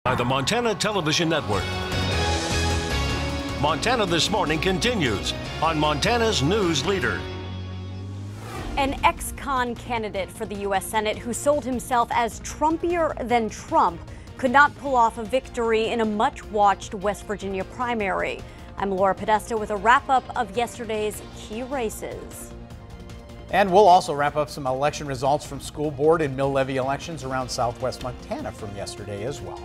By the Montana Television Network. Montana This Morning continues on Montana's News Leader. An ex-con candidate for the U.S. Senate who sold himself as Trumpier than Trump could not pull off a victory in a much-watched West Virginia primary. I'm Laura Podesta with a wrap-up of yesterday's key races. And we'll also wrap up some election results from school board and mill levy elections around southwest Montana from yesterday as well.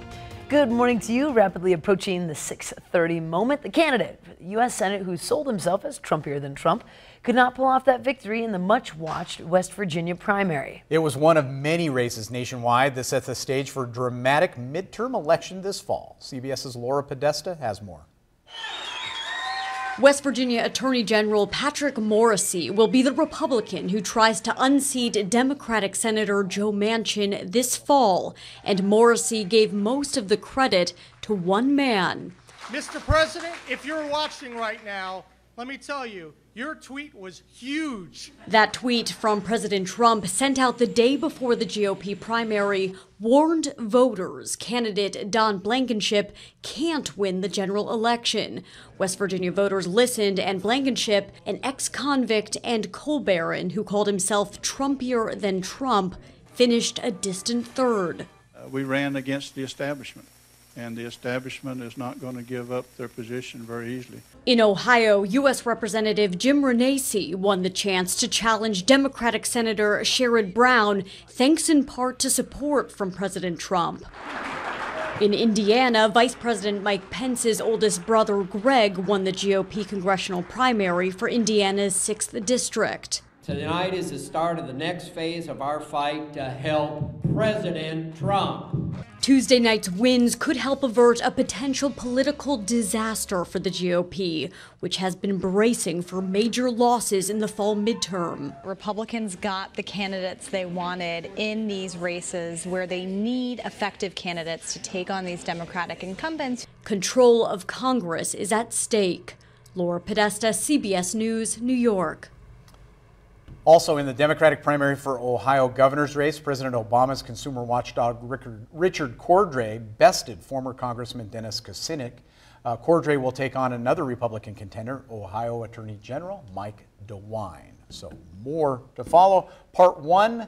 Good morning to you. Rapidly approaching the 6:30 moment. The candidate for the U.S. Senate who sold himself as Trumpier than Trump could not pull off that victory in the much-watched West Virginia primary. It was one of many races nationwide that set the stage for a dramatic midterm election this fall. CBS's Laura Podesta has more. West Virginia Attorney General Patrick Morrisey will be the Republican who tries to unseat Democratic Senator Joe Manchin this fall, and Morrisey gave most of the credit to one man. Mr. President, if you're watching right now, let me tell you, your tweet was huge. That tweet from President Trump, sent out the day before the GOP primary, warned voters candidate Don Blankenship can't win the general election. West Virginia voters listened, and Blankenship, an ex-convict and coal baron who called himself Trumpier than Trump, finished a distant third. We ran against the establishment, and the establishment is not going to give up their position very easily. In Ohio, U.S. Representative Jim Renacci won the chance to challenge Democratic Senator Sherrod Brown, thanks in part to support from President Trump. In Indiana, Vice President Mike Pence's oldest brother, Greg, won the GOP congressional primary for Indiana's 6th district. Tonight is the start of the next phase of our fight to help President Trump. Tuesday night's wins could help avert a potential political disaster for the GOP, which has been bracing for major losses in the fall midterm. Republicans got the candidates they wanted in these races where they need effective candidates to take on these Democratic incumbents. Control of Congress is at stake. Laura Podesta, CBS News, New York. Also in the Democratic primary for Ohio governor's race, President Obama's consumer watchdog Richard Cordray bested former Congressman Dennis Kucinich. Cordray will take on another Republican contender, Ohio Attorney General Mike DeWine. So more to follow. Part 1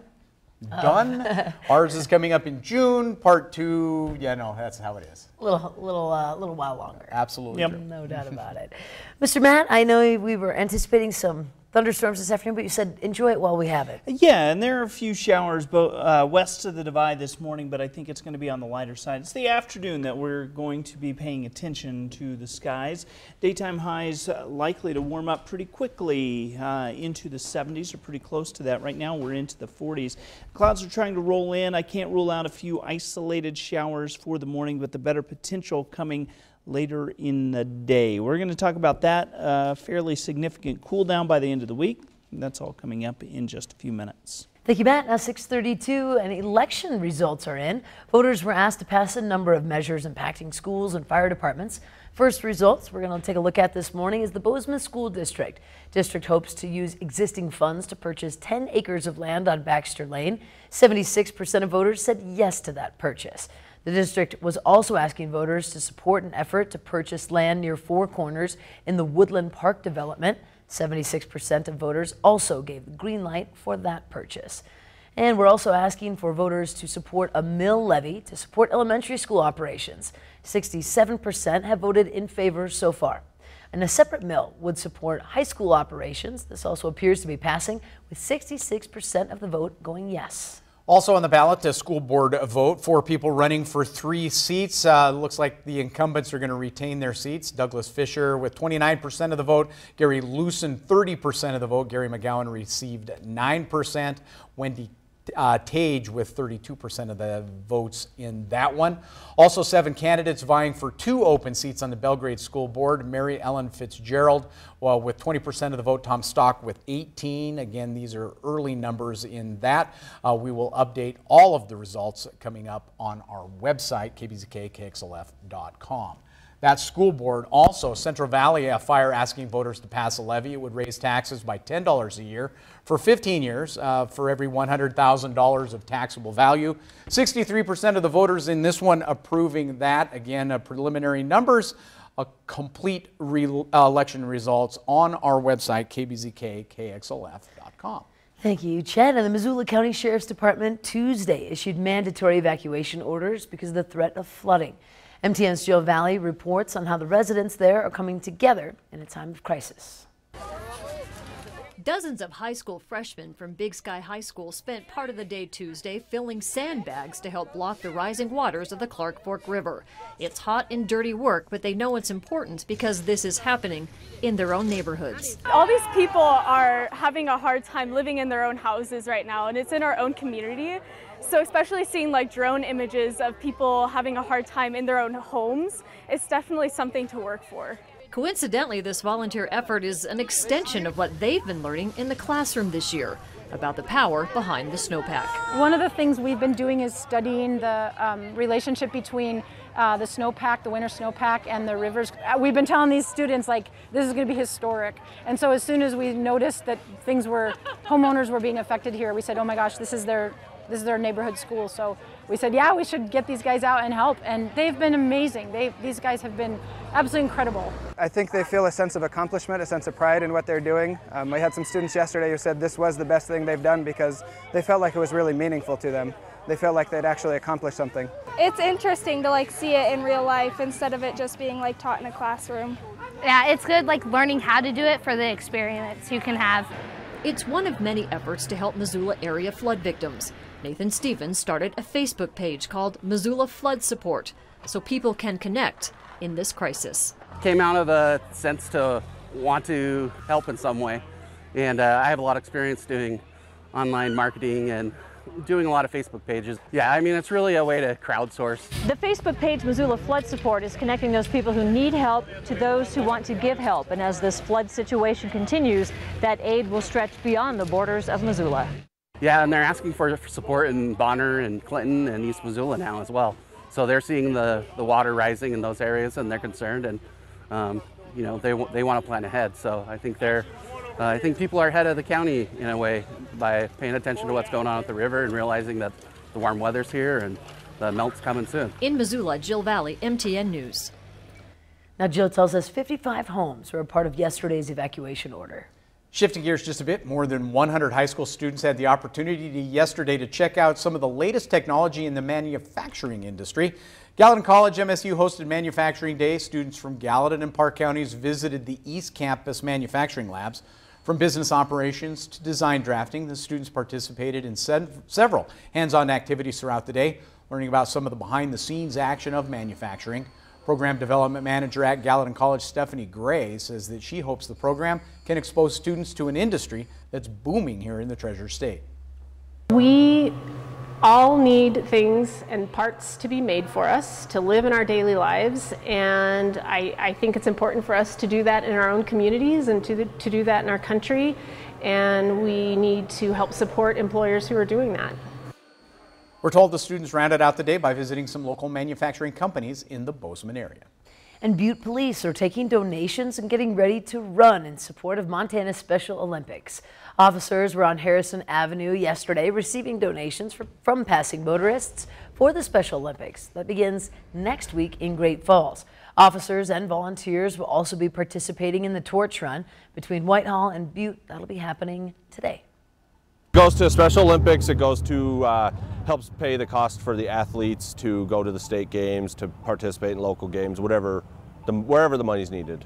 done. Ours is coming up in June. Part 2, yeah, no, that's how it is. A little while longer. Absolutely. Yep. No doubt about it. Mr. Matt, I know we were anticipating some thunderstorms this afternoon, but you said enjoy it while we have it. Yeah, and there are a few showers west of the divide this morning, but I think it's going to be on the lighter side. It's the afternoon that we're going to be paying attention to the skies. Daytime highs likely to warm up pretty quickly into the 70s or pretty close to that. Right now we're into the 40s. Clouds are trying to roll in. I can't rule out a few isolated showers for the morning, but the better potential coming later in the day. We're going to talk about that fairly significant cool down by the end of the week. That's all coming up in just a few minutes. Thank you, Matt. Now 6:32 and election results are in. Voters were asked to pass a number of measures impacting schools and fire departments. First results we're going to take a look at this morning is the Bozeman School District. District hopes to use existing funds to purchase 10 acres of land on Baxter Lane. 76% of voters said yes to that purchase. The district was also asking voters to support an effort to purchase land near Four Corners in the Woodland Park development. 76% of voters also gave the green light for that purchase. And we're also asking for voters to support a mill levy to support elementary school operations. 67% have voted in favor so far. And a separate mill would support high school operations. This also appears to be passing, with 66% of the vote going yes. Also on the ballot, the school board vote. 4 people running for 3 seats. Looks like the incumbents are going to retain their seats. Douglas Fisher with 29% of the vote. Gary Lewson, 30% of the vote. Gary McGowan received 9%. Wendy Tage with 32% of the votes in that one. Also 7 candidates vying for 2 open seats on the Belgrade School Board. Mary Ellen Fitzgerald with 20% of the vote. Tom Stock with 18. Again, these are early numbers in that. We will update all of the results coming up on our website, kbzk.kxlf.com. That school board. Also, Central Valley Fire asking voters to pass a levy. It would raise taxes by $10 a year for 15 years for every $100,000 of taxable value. 63% of the voters in this one approving that. Again, preliminary numbers. Complete election results on our website, kbzk.kxlf.com. Thank you, Chad. And the Missoula County Sheriff's Department Tuesday issued mandatory evacuation orders because of the threat of flooding. MTN's Jill Valley reports on how the residents there are coming together in a time of crisis. Dozens of high school freshmen from Big Sky High School spent part of the day Tuesday filling sandbags to help block the rising waters of the Clark Fork River. It's hot and dirty work, but they know it's important because this is happening in their own neighborhoods. All these people are having a hard time living in their own houses right now, and it's in our own community. So especially seeing like drone images of people having a hard time in their own homes, it's definitely something to work for. Coincidentally, this volunteer effort is an extension of what they've been learning in the classroom this year about the power behind the snowpack. One of the things we've been doing is studying the relationship between the snowpack, the winter snowpack, and the rivers. We've been telling these students, like, this is going to be historic. And so as soon as we noticed that homeowners were being affected here, we said, oh my gosh, this is their neighborhood school. So we said, yeah, we should get these guys out and help. And they've been amazing. These guys have been absolutely incredible. I think they feel a sense of accomplishment, a sense of pride in what they're doing. We had some students yesterday who said this was the best thing they've done because they felt like it was really meaningful to them. They felt like they'd actually accomplished something. It's interesting to like see it in real life instead of it just being like taught in a classroom. Yeah, it's good like learning how to do it for the experience you can have. It's one of many efforts to help Missoula area flood victims. Nathan Stevens started a Facebook page called Missoula Flood Support so people can connect in this crisis. Came out of a sense to want to help in some way, and I have a lot of experience doing online marketing and doing a lot of Facebook pages. Yeah, I mean, it's really a way to crowdsource. The Facebook page Missoula Flood Support is connecting those people who need help to those who want to give help, and as this flood situation continues, that aid will stretch beyond the borders of Missoula. Yeah, and they're asking for support in Bonner and Clinton and East Missoula now as well. So they're seeing the water rising in those areas, and they're concerned, and you know, they want to plan ahead. So I think I think people are ahead of the county in a way by paying attention to what's going on with the river and realizing that the warm weather's here and the melt's coming soon. In Missoula, Jill Valley, MTN News. Now, Jill tells us 55 homes were a part of yesterday's evacuation order. Shifting gears just a bit, more than 100 high school students had the opportunity yesterday to check out some of the latest technology in the manufacturing industry. Gallatin College MSU hosted Manufacturing Day. Students from Gallatin and Park counties visited the East Campus manufacturing labs. From business operations to design drafting, the students participated in several hands-on activities throughout the day, learning about some of the behind-the-scenes action of manufacturing. Program Development Manager at Gallatin College, Stephanie Gray, says that she hopes the program can expose students to an industry that's booming here in the Treasure State. We all need things and parts to be made for us to live in our daily lives, and I think it's important for us to do that in our own communities and to do that in our country, and we need to help support employers who are doing that. We're told the students rounded out the day by visiting some local manufacturing companies in the Bozeman area. And Butte police are taking donations and getting ready to run in support of Montana's Special Olympics. Officers were on Harrison Avenue yesterday receiving donations from passing motorists for the Special Olympics that begins next week in Great Falls. Officers and volunteers will also be participating in the torch run between Whitehall and Butte. That'll be happening today. It goes to Special Olympics. It goes to helps pay the cost for the athletes to go to the state games, to participate in local games, wherever the money's needed.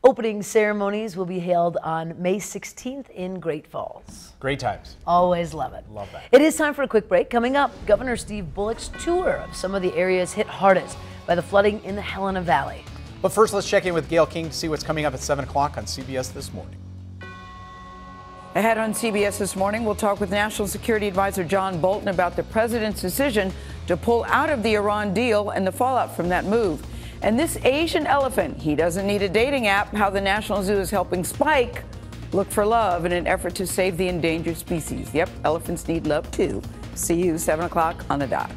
Opening ceremonies will be held on May 16th in Great Falls. Great times. Always love it. Love that. It is time for a quick break. Coming up, Governor Steve Bullock's tour of some of the areas hit hardest by the flooding in the Helena Valley. But first, let's check in with Gail King to see what's coming up at 7 o'clock on CBS This Morning. Ahead on CBS This Morning, we'll talk with National Security Advisor John Bolton about the president's decision to pull out of the Iran deal and the fallout from that move. And this Asian elephant, he doesn't need a dating app, how the National Zoo is helping Spike look for love in an effort to save the endangered species. Yep, elephants need love too. See you 7 o'clock on the dot.